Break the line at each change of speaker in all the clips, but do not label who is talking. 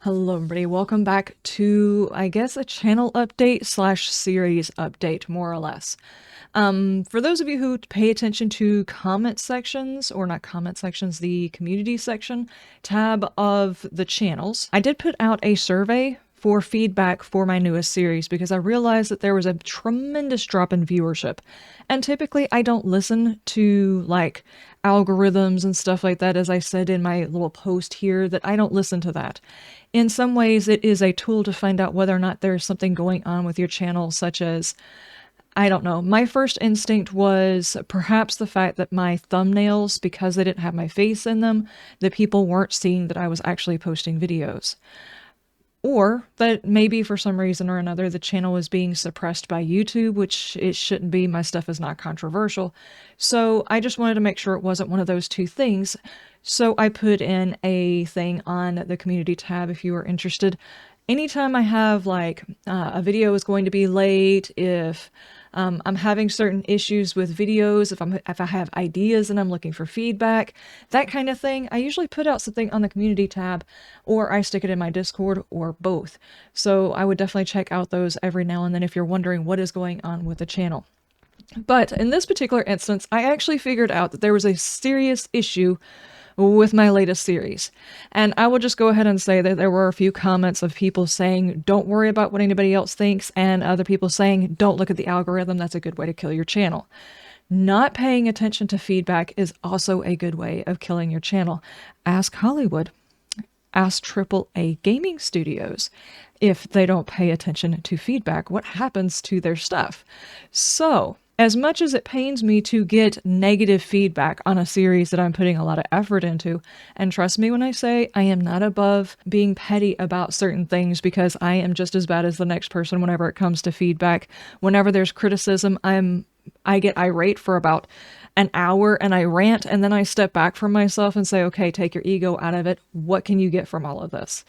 Hello everybody, welcome back to, I guess, a channel update slash series update, more or less. For those of you who pay attention to comment sections, or not comment sections, the community section tab of the channels, I did put out a survey for feedback for my newest series because I realized that there was a tremendous drop in viewership. And typically I don't listen to like algorithms and stuff like that, as I said in my little post here, that I don't listen to that. In some ways, it is a tool to find out whether or not there's something going on with your channel, such as, I don't know, my first instinct was perhaps the fact that my thumbnails, because they didn't have my face in them, that people weren't seeing that I was actually posting videos. Or that maybe for some reason or another the channel is being suppressed by YouTube, which it shouldn't be. My stuff is not controversial. So I just wanted to make sure it wasn't one of those two things. So I put in a thing on the community tab if you are interested. Anytime I have like a video is going to be late, if I'm having certain issues with videos, if I have ideas and I'm looking for feedback, that kind of thing, I usually put out something on the community tab, or I stick it in my Discord, or both. So I would definitely check out those every now and then if you're wondering what is going on with the channel. But in this particular instance, I actually figured out that there was a serious issue with my latest series. And I will just go ahead and say that there were a few comments of people saying, don't worry about what anybody else thinks, and other people saying, don't look at the algorithm, that's a good way to kill your channel. Not paying attention to feedback is also a good way of killing your channel. Ask Hollywood. Ask AAA gaming studios. If they don't pay attention to feedback, what happens to their stuff? So, as much as it pains me to get negative feedback on a series that I'm putting a lot of effort into, and trust me when I say I am not above being petty about certain things, because I am just as bad as the next person whenever it comes to feedback. Whenever there's criticism, I get irate for about an hour and I rant, and then I step back from myself and say, okay, take your ego out of it. What can you get from all of this?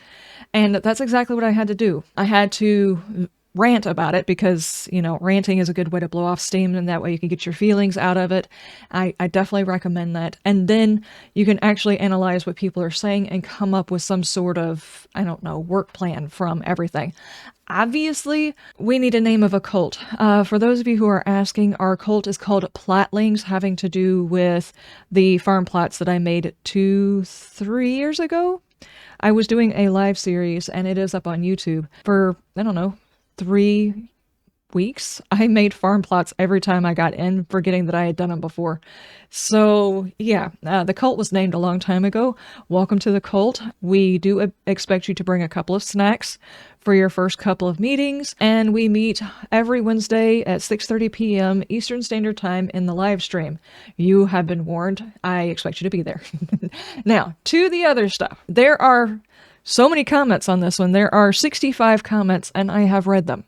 And that's exactly what I had to do. I had to rant about it because, you know, ranting is a good way to blow off steam, and that way you can get your feelings out of it. I definitely recommend that. And then you can actually analyze what people are saying and come up with some sort of, I don't know, work plan from everything. Obviously, we need a name of a cult. For those of you who are asking, our cult is called Platlings, having to do with the farm plots that I made 2-3 years ago. I was doing a live series, and it is up on YouTube for, I don't know, 3 weeks. I made farm plots every time I got in, forgetting that I had done them before. So yeah, the cult was named a long time ago. Welcome to the cult. We do expect you to bring a couple of snacks for your first couple of meetings, and we meet every Wednesday at 6:30 p.m. Eastern Standard Time in the live stream. You have been warned. I expect you to be there. Now, to the other stuff. There are so many comments on this one. There are 65 comments, and I have read them.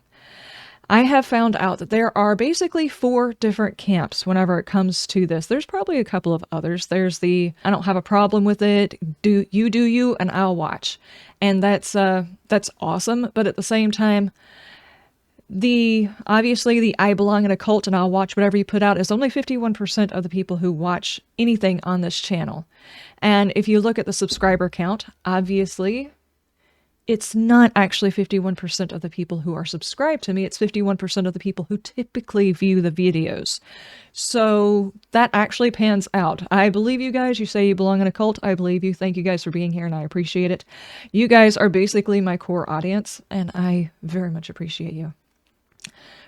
I have found out that there are basically 4 different camps whenever it comes to this. There's probably a couple of others. There's the, I don't have a problem with it, do you, and I'll watch. And that's awesome, but at the same time, obviously the I belong in a cult and I'll watch whatever you put out is only 51% of the people who watch anything on this channel. And if you look at the subscriber count, obviously it's not actually 51% of the people who are subscribed to me. It's 51% of the people who typically view the videos. So that actually pans out. I believe you guys. You say you belong in a cult. I believe you. Thank you guys for being here, and I appreciate it. You guys are basically my core audience, and I very much appreciate you.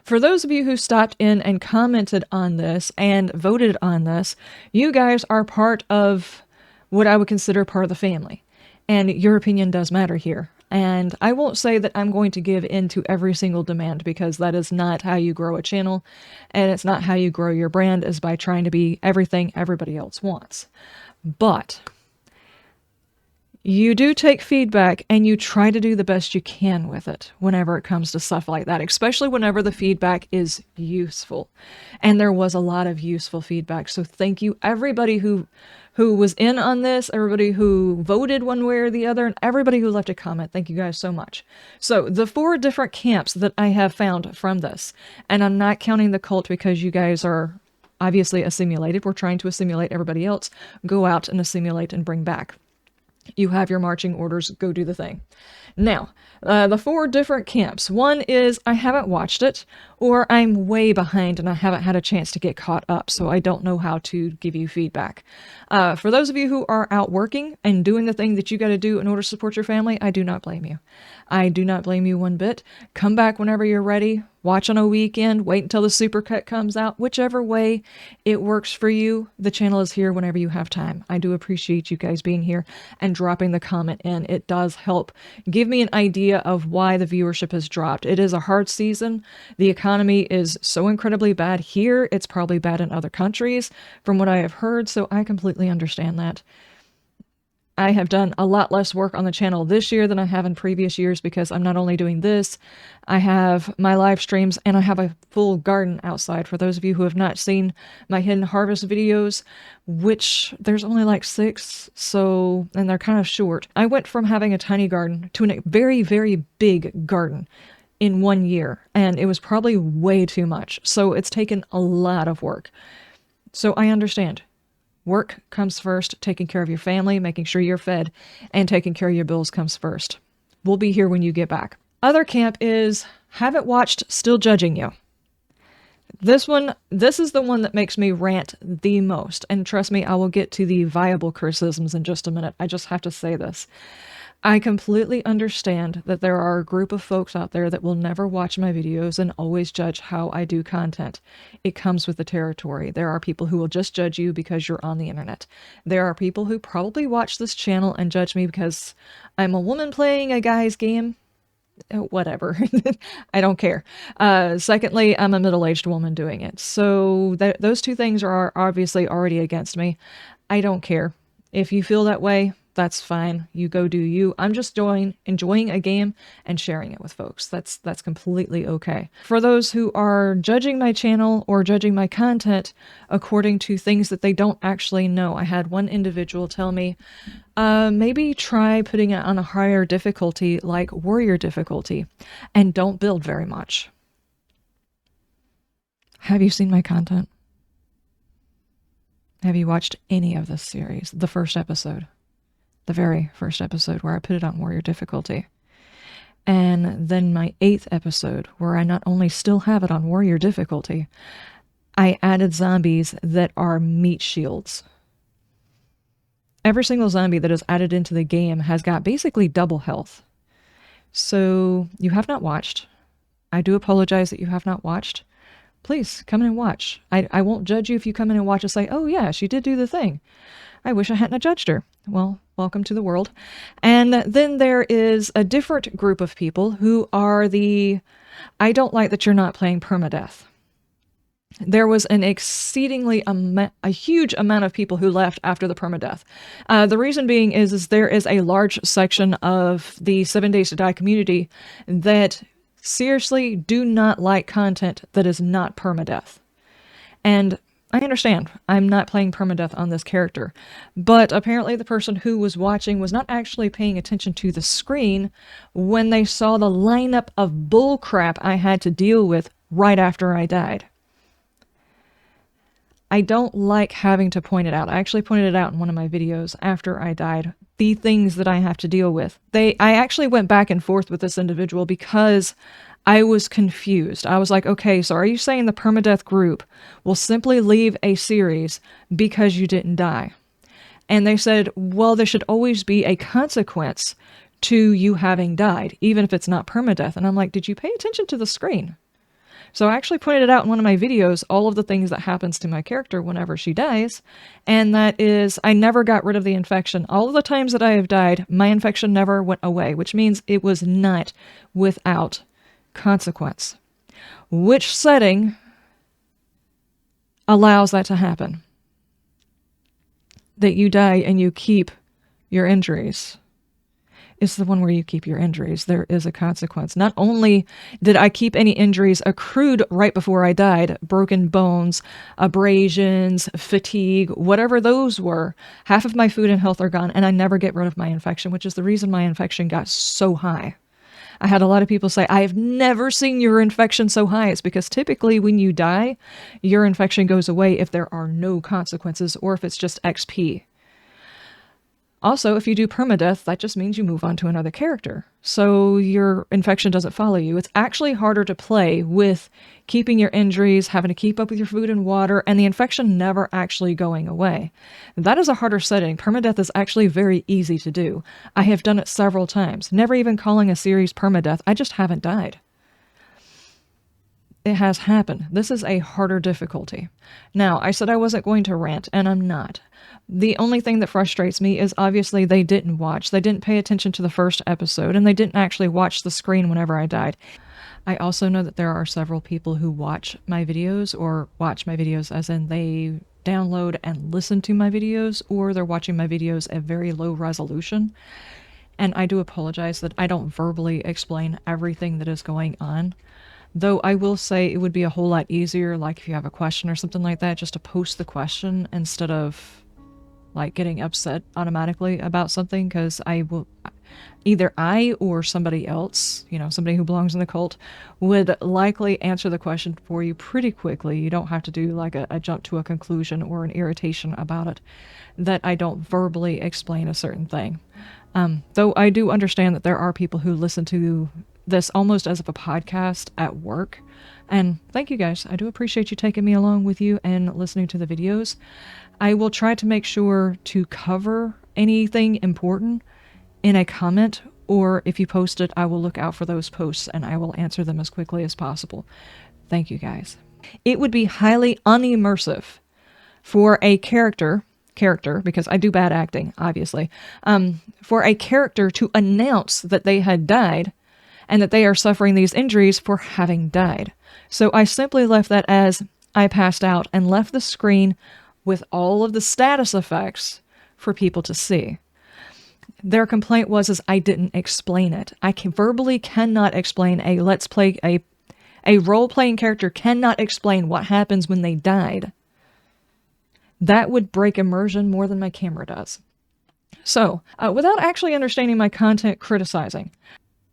For those of you who stopped in and commented on this and voted on this, you guys are part of what I would consider part of the family. And your opinion does matter here. And I won't say that I'm going to give in to every single demand, because that is not how you grow a channel, and it's not how you grow your brand, is by trying to be everything everybody else wants. But you do take feedback and you try to do the best you can with it whenever it comes to stuff like that, especially whenever the feedback is useful. And there was a lot of useful feedback. So thank you everybody who was in on this, everybody who voted one way or the other, and everybody who left a comment. Thank you guys so much. So the 4 different camps that I have found from this, and I'm not counting the cult because you guys are obviously assimilated. We're trying to assimilate everybody else. Go out and assimilate and bring back. You have your marching orders, go do the thing. Now, the 4 different camps. One is I haven't watched it, or I'm way behind and I haven't had a chance to get caught up, so I don't know how to give you feedback. For those of you who are out working and doing the thing that you got to do in order to support your family, I do not blame you. I do not blame you one bit. Come back whenever you're ready. Watch on a weekend. Wait until the supercut comes out. Whichever way it works for you, the channel is here whenever you have time. I do appreciate you guys being here and dropping the comment in. It does help give me an idea of why the viewership has dropped. It is a hard season. The economy is so incredibly bad here. It's probably bad in other countries from what I have heard, so I completely understand that. I have done a lot less work on the channel this year than I have in previous years because I'm not only doing this, I have my live streams and I have a full garden outside. For those of you who have not seen my hidden harvest videos, which there's only like 6, so, and they're kind of short. I went from having a tiny garden to a very, very big garden in 1 year, and it was probably way too much. So it's taken a lot of work. So I understand. Work comes first, taking care of your family, making sure you're fed, and taking care of your bills comes first. We'll be here when you get back. Other camp is haven't watched, still judging you. This is the one that makes me rant the most. And trust me, I will get to the viable criticisms in just a minute. I just have to say this. I completely understand that there are a group of folks out there that will never watch my videos and always judge how I do content. It comes with the territory. There are people who will just judge you because you're on the internet. There are people who probably watch this channel and judge me because I'm a woman playing a guy's game. Whatever. I don't care. Secondly, I'm a middle-aged woman doing it. So those 2 things are obviously already against me. I don't care. If you feel that way, that's fine. You go do you. I'm just enjoying a game and sharing it with folks. That's completely okay. For those who are judging my channel or judging my content according to things that they don't actually know, I had one individual tell me, maybe try putting it on a higher difficulty like warrior difficulty and don't build very much. Have you seen my content? Have you watched any of this series? The first episode. The very first episode where I put it on warrior difficulty. And then my 8th episode where I not only still have it on warrior difficulty, I added zombies that are meat shields. Every single zombie that is added into the game has got basically double health. So you have not watched. I do apologize that you have not watched. Please come in and watch. I won't judge you if you come in and watch and say, oh yeah, she did do the thing. I wish I hadn't judged her. Well, welcome to the world. And then there is a different group of people who are the, I don't like that you're not playing permadeath. There was an exceedingly a huge amount of people who left after the permadeath. The reason being is there is a large section of the 7 Days to Die community that seriously do not like content that is not permadeath. And I understand. I'm not playing permadeath on this character. But apparently the person who was watching was not actually paying attention to the screen when they saw the lineup of bullcrap I had to deal with right after I died. I don't like having to point it out. I actually pointed it out in one of my videos after I died. The things that I have to deal with. I actually went back and forth with this individual because I was confused. I was like, okay, so are you saying the permadeath group will simply leave a series because you didn't die? And they said, well, there should always be a consequence to you having died, even if it's not permadeath. And I'm like, did you pay attention to the screen? So I actually pointed it out in one of my videos, all of the things that happens to my character whenever she dies. And that is, I never got rid of the infection. All of the times that I have died, my infection never went away, which means it was not without consequence. Which setting allows that to happen? That you die and you keep your injuries. It's the one where you keep your injuries. There is a consequence. Not only did I keep any injuries accrued right before I died, broken bones, abrasions, fatigue, whatever those were, half of my food and health are gone, and I never get rid of my infection, which is the reason my infection got so high. I had a lot of people say, I have never seen your infection so high. It's because typically when you die, your infection goes away if there are no consequences or if it's just XP. Also, if you do permadeath, that just means you move on to another character. So your infection doesn't follow you. It's actually harder to play with keeping your injuries, having to keep up with your food and water, and the infection never actually going away. That is a harder setting. Permadeath is actually very easy to do. I have done it several times, never even calling a series permadeath. I just haven't died. It has happened. This is a harder difficulty. Now, I said I wasn't going to rant, and I'm not. The only thing that frustrates me is obviously they didn't watch. They didn't pay attention to the first episode, and they didn't actually watch the screen whenever I died. I also know that there are several people who watch my videos, or watch my videos as in they download and listen to my videos, or they're watching my videos at very low resolution. And I do apologize that I don't verbally explain everything that is going on. Though I will say it would be a whole lot easier, like if you have a question or something like that, just to post the question instead of like getting upset automatically about something, because either I or somebody else, somebody who belongs in the cult, would likely answer the question for you pretty quickly. You don't have to do like a jump to a conclusion or an irritation about it, that I don't verbally explain a certain thing. Though I do understand that there are people who listen to this almost as of a podcast at work. And thank you guys. I do appreciate you taking me along with you and listening to the videos. I will try to make sure to cover anything important in a comment, or if you post it, I will look out for those posts and I will answer them as quickly as possible. Thank you guys. It would be highly unimmersive for a character, because I do bad acting, obviously, for a character to announce that they had died and that they are suffering these injuries for having died. So I simply left that as I passed out and left the screen with all of the status effects for people to see. Their complaint was I didn't explain it. I verbally cannot explain a role-playing character cannot explain what happens when they died. That would break immersion more than my camera does. So, without actually understanding my content criticizing,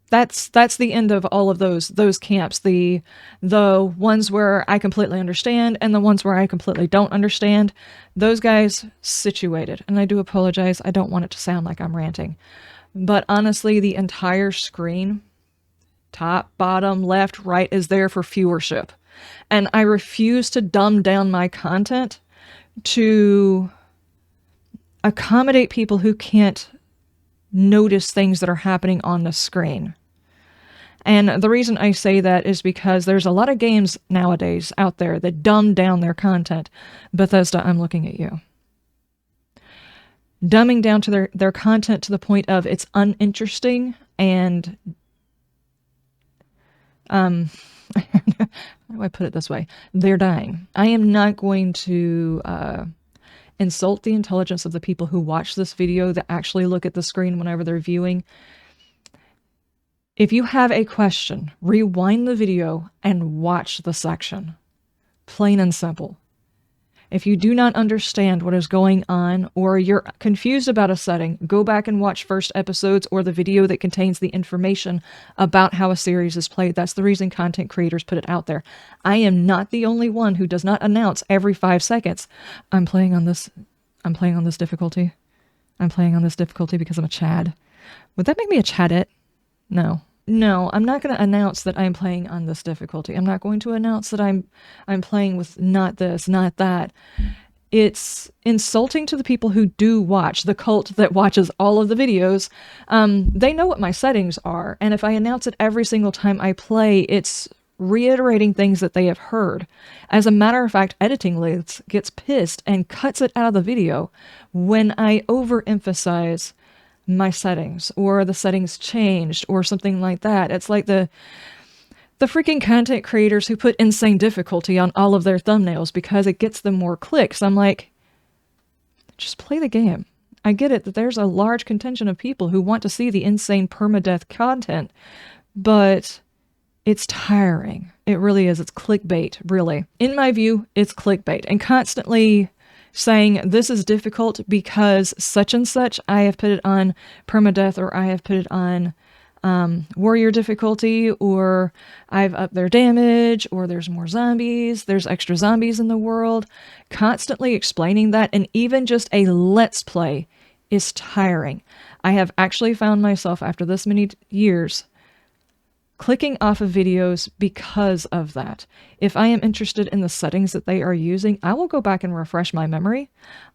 that's the end of all of those camps. The ones where I completely understand and the ones where I completely don't understand. Those guys situated. And I do apologize. I don't want it to sound like I'm ranting. But honestly, the entire screen, top, bottom, left, right, is there for viewership. And I refuse to dumb down my content to accommodate people who can't notice things that are happening on the screen. And the reason I say that is because there's a lot of games nowadays out there that dumb down their content. Bethesda, I'm looking at you. Dumbing down to their content to the point of it's uninteresting and how do I put it this way? They're dying. I am not going to insult the intelligence of the people who watch this video that actually look at the screen whenever they're viewing. If you have a question, rewind the video and watch the section. Plain and simple. If you do not understand what is going on, or you're confused about a setting, go back and watch first episodes or the video that contains the information about how a series is played. That's the reason content creators put it out there. I am not the only one who does not announce every 5 seconds, I'm playing on this difficulty. I'm playing on this difficulty because I'm a Chad. Would that make me a Chadette? No, I'm not going to announce that I'm playing on this difficulty. I'm not going to announce that I'm playing with not this, not that. It's insulting to the people who do watch, the cult that watches all of the videos. They know what my settings are, and if I announce it every single time I play, it's reiterating things that they have heard. As a matter of fact, Editing Lids gets pissed and cuts it out of the video when I overemphasize my settings, or the settings changed, or something like that. It's like the freaking content creators who put insane difficulty on all of their thumbnails because it gets them more clicks. I'm like, just play the game. I get it that there's a large contingent of people who want to see the insane permadeath content, but it's tiring. It really is. It's clickbait, really. In my view, it's clickbait. And constantly saying this is difficult because such and such, I have put it on permadeath, or I have put it on warrior difficulty, or I've upped their damage, or there's more zombies, there's extra zombies in the world. Constantly explaining that, and even just a let's play is tiring. I have actually found myself after this many years clicking off of videos because of that. If I am interested in the settings that they are using, I will go back and refresh my memory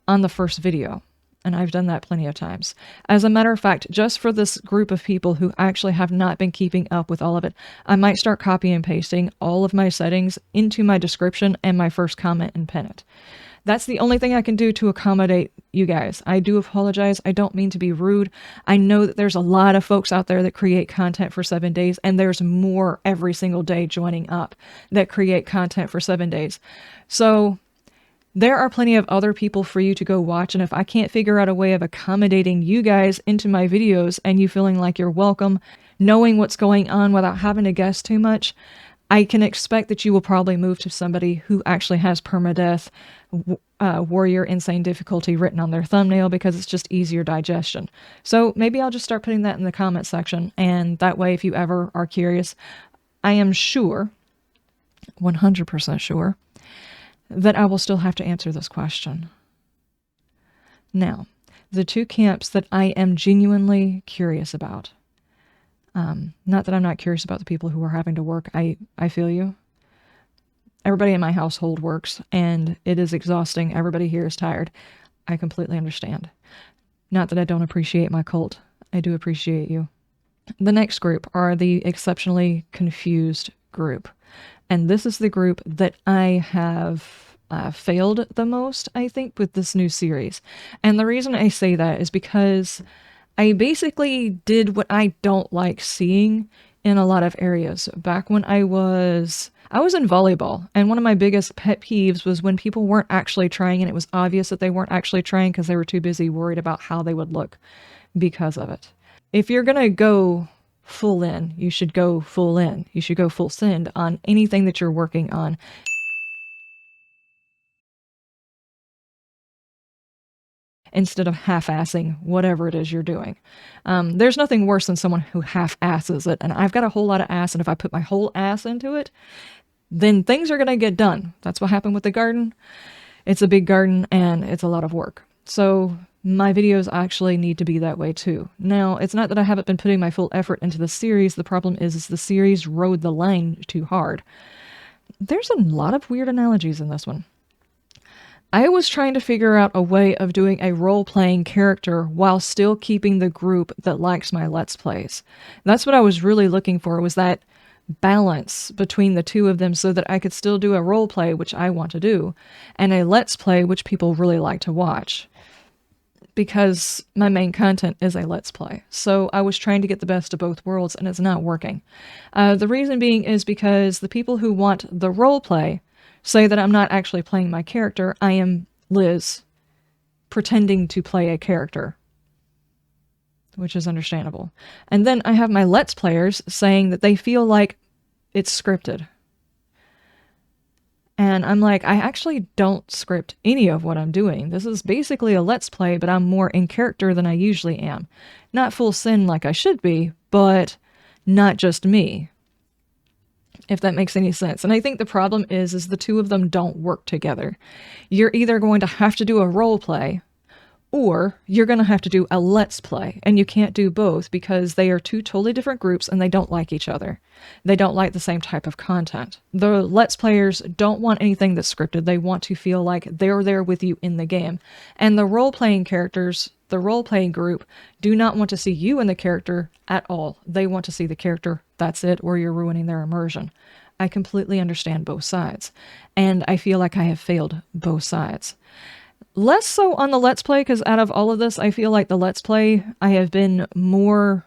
on the first video. And I've done that plenty of times. As a matter of fact, just for this group of people who actually have not been keeping up with all of it, I might start copying and pasting all of my settings into my description and my first comment and pin it. That's the only thing I can do to accommodate you guys. I do apologize. I don't mean to be rude. I know that there's a lot of folks out there that create content for 7 days, and there's more every single day joining up that create content for 7 days. So there are plenty of other people for you to go watch, and if I can't figure out a way of accommodating you guys into my videos and you feeling like you're welcome, knowing what's going on without having to guess too much, I can expect that you will probably move to somebody who actually has permadeath, warrior, insane difficulty written on their thumbnail because it's just easier digestion. So maybe I'll just start putting that in the comment section, and that way if you ever are curious, I am sure, 100% sure, that I will still have to answer this question. Now, the two camps that I am genuinely curious about. Not that I'm not curious about the people who are having to work. I feel you. Everybody in my household works, and it is exhausting. Everybody here is tired. I completely understand. Not that I don't appreciate my cult. I do appreciate you. The next group are the exceptionally confused group. And this is the group that I have failed the most, I think, with this new series. And the reason I say that is because I basically did what I don't like seeing in a lot of areas. Back when I was in volleyball, and one of my biggest pet peeves was when people weren't actually trying, and it was obvious that they weren't actually trying because they were too busy worried about how they would look because of it. If you're going to go full in, you should go full in. You should go full send on anything that you're working on. Instead of half-assing whatever it is you're doing. There's nothing worse than someone who half-asses it, and I've got a whole lot of ass, and if I put my whole ass into it, then things are going to get done. That's what happened with the garden. It's a big garden, and it's a lot of work. So my videos actually need to be that way too. Now, it's not that I haven't been putting my full effort into the series. The problem is the series rode the line too hard. There's a lot of weird analogies in this one. I was trying to figure out a way of doing a role-playing character while still keeping the group that likes my Let's Plays. That's what I was really looking for, was that balance between the two of them so that I could still do a role-play, which I want to do, and a Let's Play, which people really like to watch. Because my main content is a Let's Play. So I was trying to get the best of both worlds, and it's not working. The reason being is because the people who want the role-play say that I'm not actually playing my character. I am Liz, pretending to play a character, which is understandable. And then I have my Let's Players saying that they feel like it's scripted. And I'm like, I actually don't script any of what I'm doing. This is basically a Let's Play, but I'm more in character than I usually am. Not full sin like I should be, but not just me. If that makes any sense. And I think the problem is the two of them don't work together. You're either going to have to do a role play, or you're going to have to do a Let's Play. And you can't do both because they are two totally different groups and they don't like each other. They don't like the same type of content. The Let's Players don't want anything that's scripted. They want to feel like they're there with you in the game. And the role-playing characters, the role-playing group, do not want to see you in the character at all. They want to see the character, that's it, or you're ruining their immersion. I completely understand both sides. And I feel like I have failed both sides. Less so on the Let's Play, because out of all of this, I feel like the Let's Play, I have been more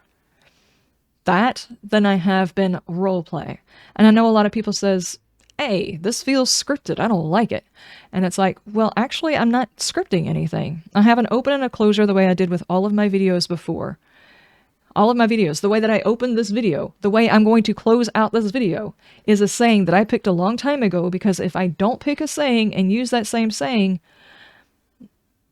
that than I have been roleplay. And I know a lot of people says, hey, this feels scripted, I don't like it. And it's like, well, actually, I'm not scripting anything. I have an open and a closure the way I did with all of my videos before. All of my videos, the way that I opened this video, the way I'm going to close out this video, is a saying that I picked a long time ago, because if I don't pick a saying and use that same saying,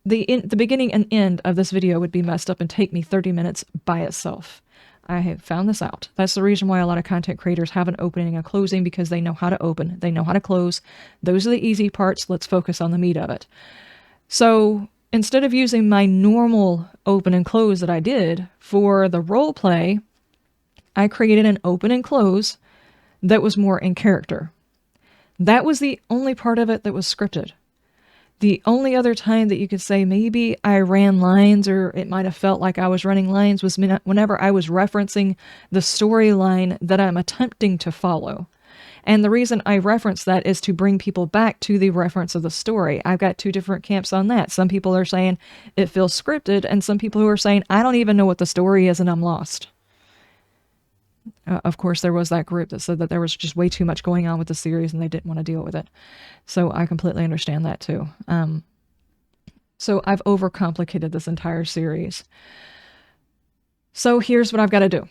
the beginning and end of this video would be messed up and take me 30 minutes by itself. I have found this out. That's the reason why a lot of content creators have an opening and a closing, because they know how to open, they know how to close. Those are the easy parts. Let's focus on the meat of it. So instead of using my normal open and close that I did for the role play, I created an open and close that was more in character. That was the only part of it that was scripted. The only other time that you could say maybe I ran lines, or it might have felt like I was running lines, was whenever I was referencing the storyline that I'm attempting to follow. And the reason I reference that is to bring people back to the reference of the story. I've got two different camps on that. Some people are saying it feels scripted, and some people who are saying, I don't even know what the story is and I'm lost. Of course, there was that group that said that there was just way too much going on with the series and they didn't want to deal with it. So I completely understand that too. So I've overcomplicated this entire series. So here's what I've got to do.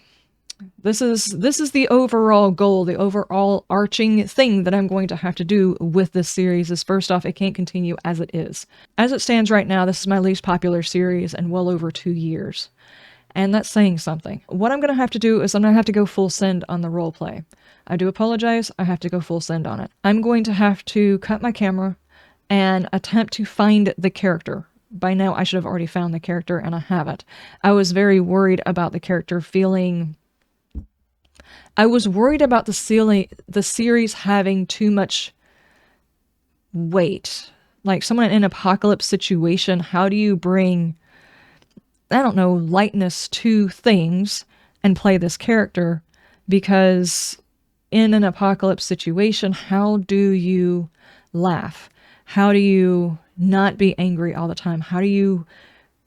This is the overall goal, the overall arching thing that I'm going to have to do with this series is, first off, it can't continue as it is. As it stands right now, this is my least popular series in well over 2 years. And that's saying something. What I'm going to have to do is I'm going to have to go full send on the role play. I do apologize. I have to go full send on it. I'm going to have to cut my camera and attempt to find the character. By now, I should have already found the character, and I haven't. I was very worried about the character feeling... I was worried about the series having too much weight. Like someone in an apocalypse situation, how do you bring, I don't know, lightness to things and play this character? Because in an apocalypse situation, how do you laugh? How do you not be angry all the time? How do you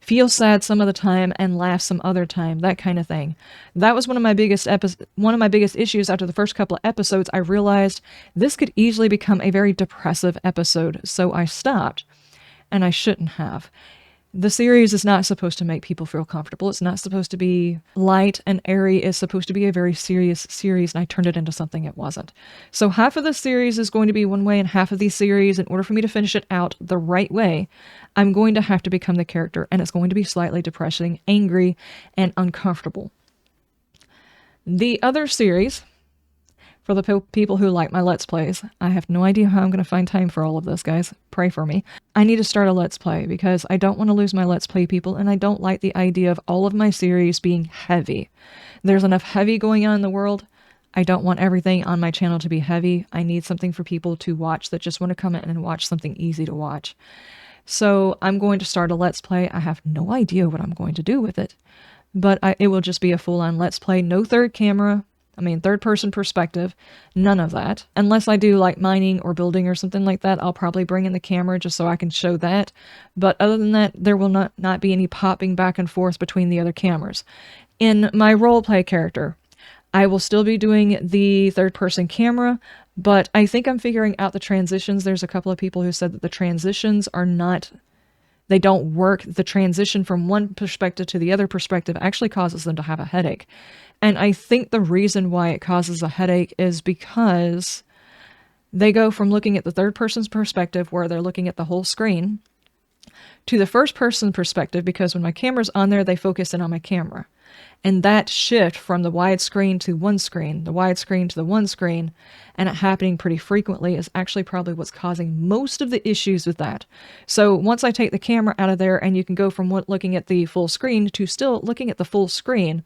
feel sad some of the time and laugh some other time? That kind of thing. That was one of my biggest issues after the first couple of episodes. I realized this could easily become a very depressive episode, so I stopped, and I shouldn't have. The series is not supposed to make people feel comfortable. It's not supposed to be light and airy. It's supposed to be a very serious series, and I turned it into something it wasn't. So half of the series is going to be one way, and half of the series, in order for me to finish it out the right way, I'm going to have to become the character, and it's going to be slightly depressing, angry, and uncomfortable. The other series, for the people who like my Let's Plays, I have no idea how I'm going to find time for all of this, guys. Pray for me. I need to start a Let's Play because I don't want to lose my Let's Play people, and I don't like the idea of all of my series being heavy. There's enough heavy going on in the world. I don't want everything on my channel to be heavy. I need something for people to watch that just want to come in and watch something easy to watch. So I'm going to start a Let's Play. I have no idea what I'm going to do with it, but it will just be a full-on Let's Play. No third camera. Third-person perspective, none of that. Unless I do like mining or building or something like that, I'll probably bring in the camera just so I can show that. But other than that, there will not be any popping back and forth between the other cameras. In my roleplay character, I will still be doing the third-person camera, but I think I'm figuring out the transitions. There's a couple of people who said that the transitions are not... They don't work. The transition from one perspective to the other perspective actually causes them to have a headache. And I think the reason why it causes a headache is because they go from looking at the third person's perspective, where they're looking at the whole screen, to the first person perspective, because when my camera's on there, they focus in on my camera. And that shift from the widescreen to one screen, the widescreen to the one screen, and it happening pretty frequently is actually probably what's causing most of the issues with that. So once I take the camera out of there, and you can go from looking at the full screen to still looking at the full screen,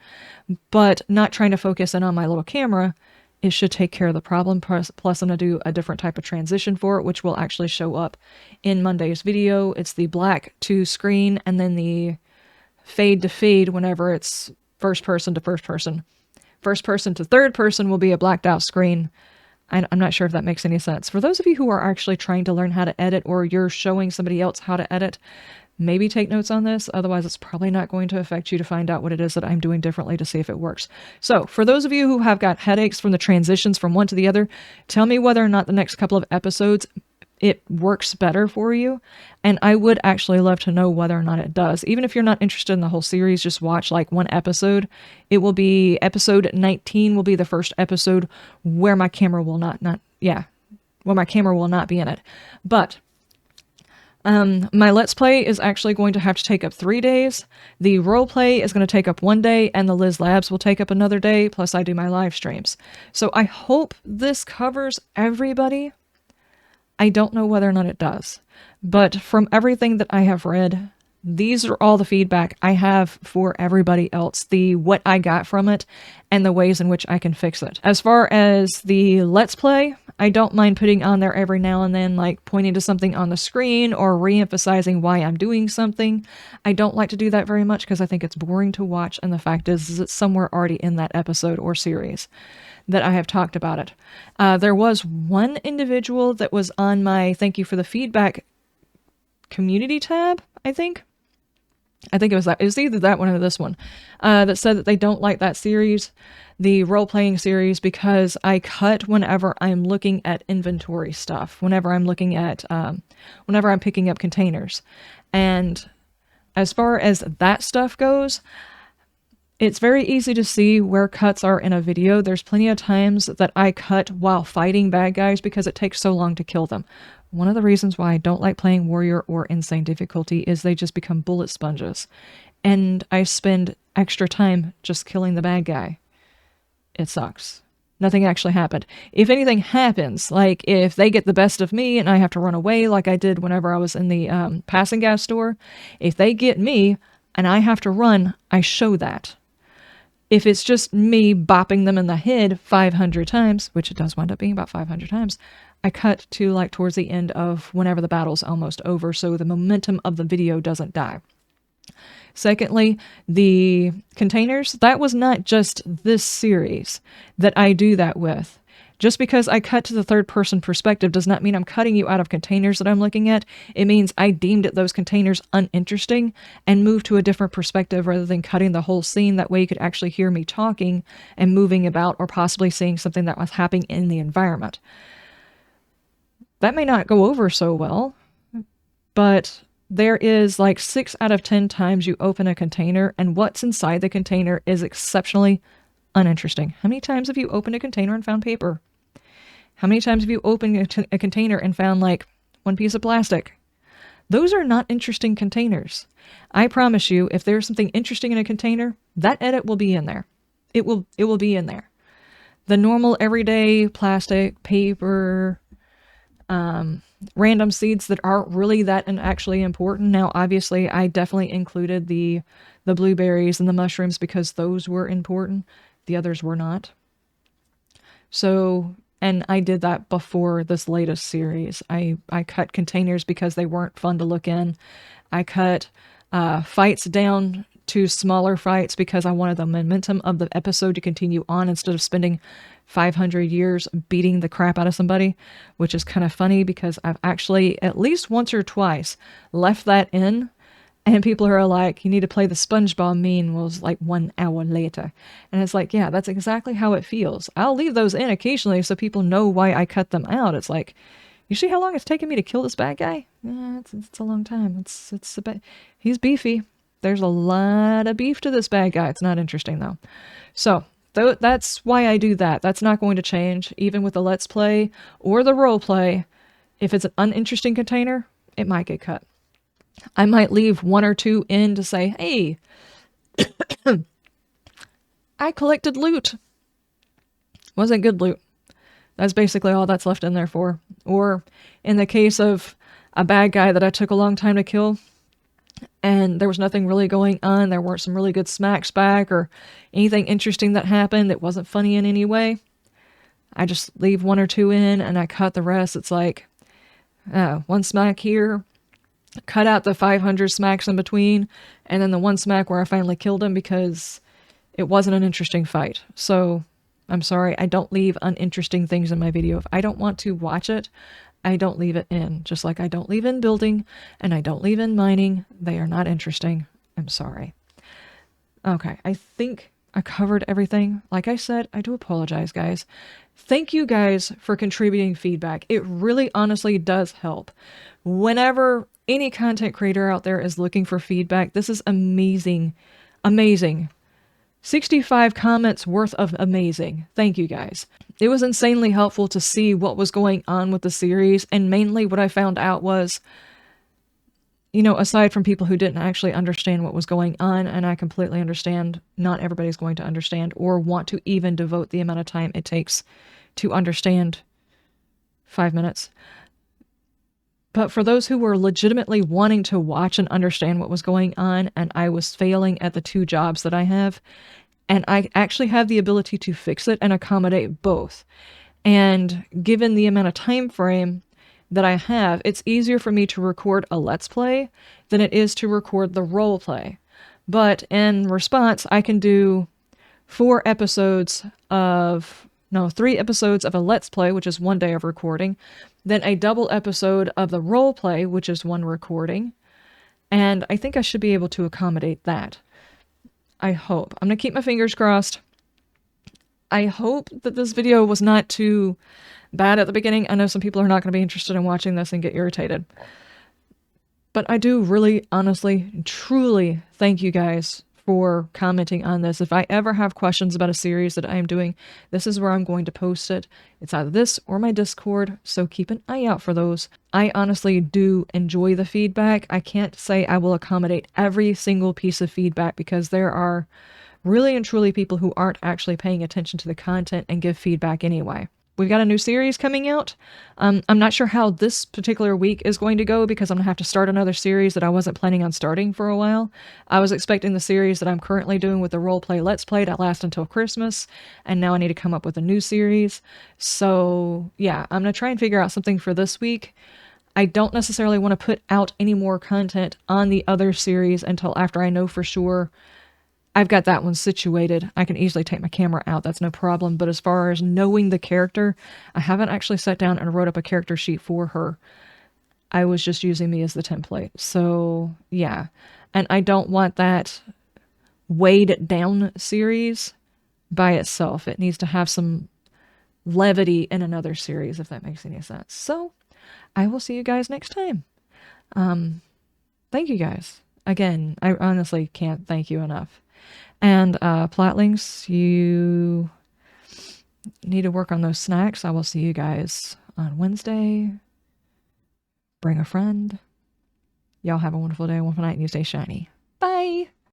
but not trying to focus in on my little camera, it should take care of the problem. Plus I'm going to do a different type of transition for it, which will actually show up in Monday's video. It's the black to screen, and then the fade to fade whenever it's first person to first person. First person to third person will be a blacked out screen. I'm not sure if that makes any sense. For those of you who are actually trying to learn how to edit, or you're showing somebody else how to edit, maybe take notes on this. Otherwise, it's probably not going to affect you to find out what it is that I'm doing differently to see if it works. So for those of you who have got headaches from the transitions from one to the other, tell me whether or not the next couple of episodes it works better for you, and I would actually love to know whether or not it does. Even if you're not interested in the whole series, just watch like one episode. It will be episode 19 will be the first episode where my camera will not where my camera will not be in it. But my Let's Play is actually going to have to take up 3 days. The role play is going to take up 1 day, and the Liz Labs will take up another day, plus I do my live streams. So I hope this covers everybody. I don't know whether or not it does, but from everything that I have read, These are all the feedback I have for everybody else, the what I got from it and the ways in which I can fix it. As far as the Let's Play, I don't mind putting on there every now and then, like pointing to something on the screen or re-emphasizing why I'm doing something. I don't like to do that very much because I think it's boring to watch, and the fact is it's somewhere already in that episode or series that I have talked about it. There was one individual that was on my thank you for the feedback community tab, I think it was that. It was either that one or this one that said that they don't like that series, the role-playing series, because I cut whenever I'm looking at inventory stuff, whenever I'm looking at, whenever I'm picking up containers. And as far as that stuff goes, it's very easy to see where cuts are in a video. There's plenty of times that I cut while fighting bad guys because it takes so long to kill them. One of the reasons why I don't like playing Warrior or Insane difficulty is they just become bullet sponges. And I spend extra time just killing the bad guy. It sucks. Nothing actually happened. If anything happens, like if they get the best of me and I have to run away like I did whenever I was in the passing gas store, if they get me and I have to run, I show that. If it's just me bopping them in the head 500 times, which it does wind up being about 500 times, I cut to like towards the end of whenever the battle's almost over, so the momentum of the video doesn't die. Secondly, the containers, that was not just this series that I do that with. Just because I cut to the third-person perspective does not mean I'm cutting you out of containers that I'm looking at. It means I deemed those containers uninteresting and moved to a different perspective rather than cutting the whole scene. That way you could actually hear me talking and moving about or possibly seeing something that was happening in the environment. That may not go over so well, but there is like 6 out of 10 times you open a container and what's inside the container is exceptionally uninteresting. How many times have you opened a container and found paper? How many times have you opened a container and found like one piece of plastic? Those are not interesting containers. I promise you, if there's something interesting in a container, that edit will be in there. It will be in there. The normal everyday plastic, paper, random seeds that aren't really that and actually important. Now, obviously, I definitely included the blueberries and the mushrooms because those were important. The others were not. So, and I did that before this latest series. I cut containers because they weren't fun to look in. I cut fights down to smaller fights because I wanted the momentum of the episode to continue on instead of spending 500 years beating the crap out of somebody, which is kind of funny because I've actually at least once or twice left that in. And people are like, you need to play the SpongeBob meme. Well, it was like 1 hour later. And it's like, yeah, that's exactly how it feels. I'll leave those in occasionally so people know why I cut them out. It's like, you see how long it's taken me to kill this bad guy? Yeah, it's a long time. It's a bit, he's beefy. There's a lot of beef to this bad guy. It's not interesting though. So that's why I do that. That's not going to change. Even with the Let's Play or the role play, if it's an uninteresting container, it might get cut. I might leave 1 or 2 in to say, hey, I collected loot. Wasn't good loot. That's basically all that's left in there for. Or in the case of a bad guy that I took a long time to kill and there was nothing really going on, there weren't some really good smacks back or anything interesting that happened that wasn't funny in any way, I just leave 1 or 2 in and I cut the rest. It's like, 1 smack here, cut out the 500 smacks in between, and then the 1 smack where I finally killed him because it wasn't an interesting fight. So I'm sorry, I don't leave uninteresting things in my video. If I don't want to watch it, I don't leave it in. Just like I don't leave in building and I don't leave in mining. They are not interesting. I'm sorry. Okay, I think I covered everything. Like I said, I do apologize, guys. Thank you guys for contributing feedback. It really honestly does help. Whenever any content creator out there is looking for feedback, this is amazing. Amazing. 65 comments worth of amazing. Thank you guys. It was insanely helpful to see what was going on with the series, and mainly what I found out was, you know, aside from people who didn't actually understand what was going on, and I completely understand not everybody's going to understand or want to even devote the amount of time it takes to understand 5 minutes. But for those who were legitimately wanting to watch and understand what was going on, and I was failing at the 2 jobs that I have, and I actually have the ability to fix it and accommodate both. And given the amount of time frame that I have, it's easier for me to record a Let's Play than it is to record the role play. But in response, I can do 3 episodes of a Let's Play, which is 1 day of recording, then a double episode of the role play, which is 1 recording, and I think I should be able to accommodate that. I hope. I'm gonna keep my fingers crossed. I hope that this video was not too bad at the beginning. I know some people are not going to be interested in watching this and get irritated. But I do really, honestly, truly thank you guys for commenting on this. If I ever have questions about a series that I am doing, this is where I'm going to post it. It's either this or my Discord, so keep an eye out for those. I honestly do enjoy the feedback. I can't say I will accommodate every single piece of feedback because there are really and truly people who aren't actually paying attention to the content and give feedback anyway. We've got a new series coming out. I'm not sure how this particular week is going to go because I'm going to have to start another series that I wasn't planning on starting for a while. I was expecting the series that I'm currently doing with the roleplay Let's Play to last until Christmas, and now I need to come up with a new series. So yeah, I'm going to try and figure out something for this week. I don't necessarily want to put out any more content on the other series until after I know for sure I've got that one situated. I can easily take my camera out, that's no problem. But as far as knowing the character, I haven't actually sat down and wrote up a character sheet for her. I was just using me as the template. So yeah, and I don't want that weighed down series by itself. It needs to have some levity in another series, if that makes any sense. So I will see you guys next time. Thank you guys. Again, I honestly can't thank you enough. And Platlings, you need to work on those snacks. I will see you guys on Wednesday. Bring a friend. Y'all have a wonderful day, wonderful night, and you stay shiny. Bye!